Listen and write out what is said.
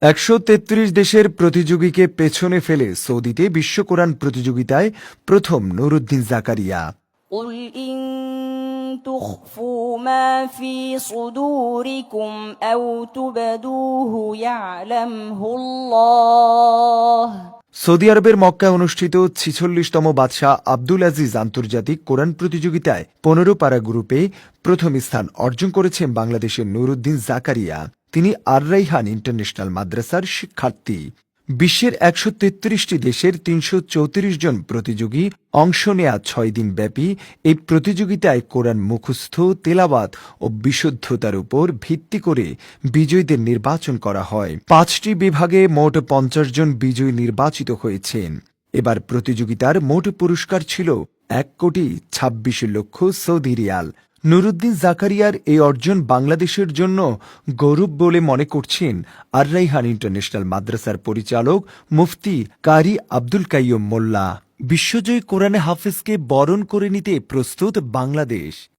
133 দেশের প্রতিযোগীকে পেছনে ফেলে সৌদিতে বিশ্ব কোরআন প্রতিযোগিতায় প্রথম নুরুদ্দিন জাকারিয়া। قل إن تخفوا ما في صدوركم أو تبدوه يعلمه الله। সৌদি আরবের মক্কায় অনুষ্ঠিত 46তম বাদশাহ আব্দুল আজিজ আন্তর্জাতিক কোরআন প্রতিযোগিতায় 15 পারা গ্রুপে প্রথম স্থান অর্জন করেছেন বাংলাদেশের নুরুদ্দিন জাকারিয়া। তিনি আর রাইহান ইন্টারন্যাশনাল মাদ্রাসার শিক্ষার্থী। বিশ্বের 133টি দেশের 334 জন প্রতিযোগী অংশ নেয়া 6 দিন ব্যাপী এই প্রতিযোগিতায় কোরআন মুখস্থ, তেলাওয়াত ও বিশুদ্ধতার উপর ভিত্তি করে বিজয়ীদের নির্বাচন করা হয়। 5টি বিভাগে মোট 50 জন বিজয়ী নির্বাচিত হয়েছেন। এবার প্রতিযোগিতার মোট পুরস্কার ছিল 1,26 লক্ষ সৌদি রিয়াল। নুরুদ্দিন জাকারিয়ার এই অর্জন বাংলাদেশের জন্য গৌরব বলে মনে করছেন আর রাইহান ইন্টারন্যাশনাল মাদ্রাসার পরিচালক মুফতি কারি আব্দুল কাইয়ুম মোল্লা। বিশ্বজয়ী কোরআনে হাফেজকে বরণ করে নিতে প্রস্তুত বাংলাদেশ।